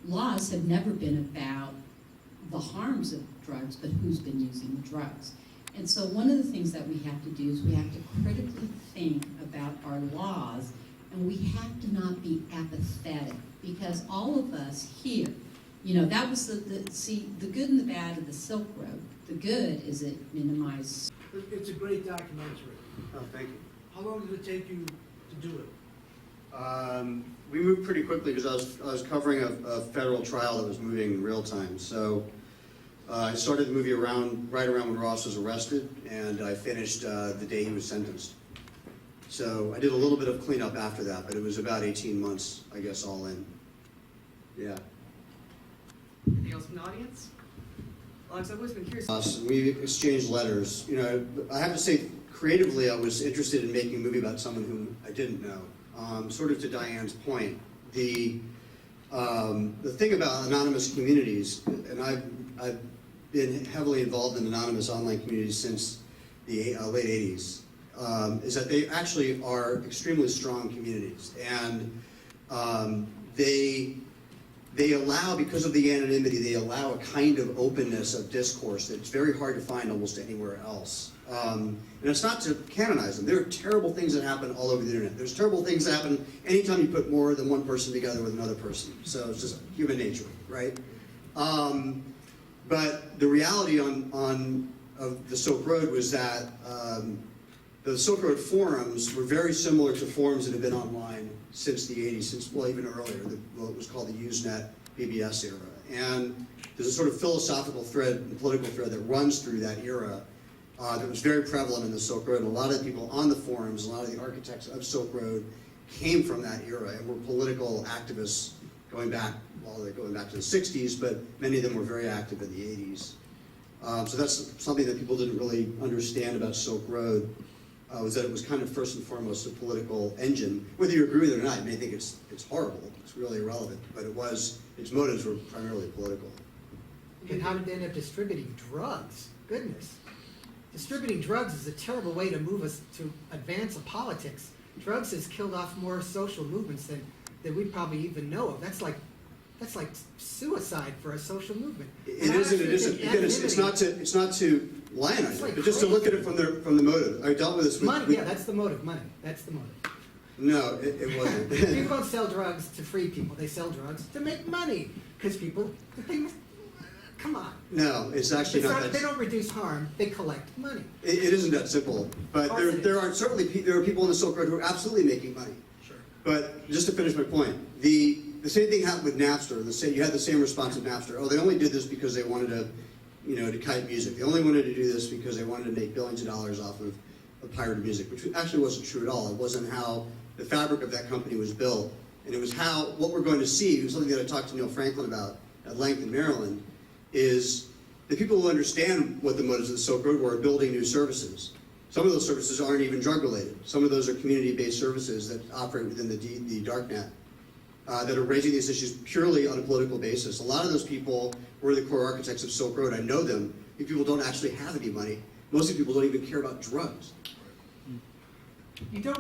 laws have never been about the harms of drugs, but who's been using the drugs. And so one of the things that we have to do is we have to critically think about our laws, and we have to not be apathetic, because all of us here, you know, that was the good and the bad of the Silk Road. The good is it minimized. It's a great documentary. Oh, thank you. How long did it take you to do it? We moved pretty quickly because I was covering a federal trial that was moving in real time. So I started the movie right around when Ross was arrested, and I finished the day he was sentenced. So I did a little bit of cleanup after that, but it was about 18 months, I guess, all in. Yeah. Anything else from the audience? Alex, I've always been curious. We exchanged letters. You know, I have to say, creatively, I was interested in making a movie about someone whom I didn't know. Sort of to Diane's point, the thing about anonymous communities, and I've been heavily involved in anonymous online communities since the late 80s, is that they actually are extremely strong communities, and they allow, because of the anonymity, they allow a kind of openness of discourse that's very hard to find almost anywhere else. And it's not to canonize them. There are terrible things that happen all over the internet. There's terrible things that happen anytime you put more than one person together with another person. So it's just human nature, right? But the reality of the Silk Road was that the Silk Road forums were very similar to forums that have been online since the 80s, since, well, even earlier, what was called the Usenet BBS era. And there's a sort of philosophical thread and political thread that runs through that era that was very prevalent in the Silk Road. And a lot of the people on the forums, a lot of the architects of Silk Road came from that era and were political activists going back to the 60s, but many of them were very active in the 80s. So that's something that people didn't really understand about Silk Road, was that it was kind of first and foremost a political engine. Whether you agree with it or not, you may think it's horrible, it's really irrelevant, but its motives were primarily political. And how did they end up distributing drugs? Goodness. Distributing drugs is a terrible way to move us to advance of politics. Drugs has killed off more social movements than we probably even know of. That's like suicide for a social movement. It isn't. Again, it's not to lionize it, but just to look at it from the motive. I dealt with this with money. Yeah, that's the motive. Money. That's the motive. No, it wasn't. People don't sell drugs to free people. They sell drugs to make money because come on. No, it's actually not that. They don't reduce harm. They collect money. It isn't that simple. But there are people in the Silk Road who are absolutely making money. Sure. But just to finish my point, the same thing happened with Napster. You had the same response with Napster. Oh, they only did this because they wanted to kite music. They only wanted to do this because they wanted to make billions of dollars off of pirated music, which actually wasn't true at all. It wasn't how the fabric of that company was built. And it was what we're going to see, something that I talked to Neil Franklin about at length in Maryland, is the people who understand what the motives of the Silk Road were building new services. Some of those services aren't even drug related. Some of those are community-based services that operate within the darknet that are raising these issues purely on a political basis. A lot of those people were the core architects of Silk Road. I know them. These people don't actually have any money. Most of the people don't even care about drugs. You don't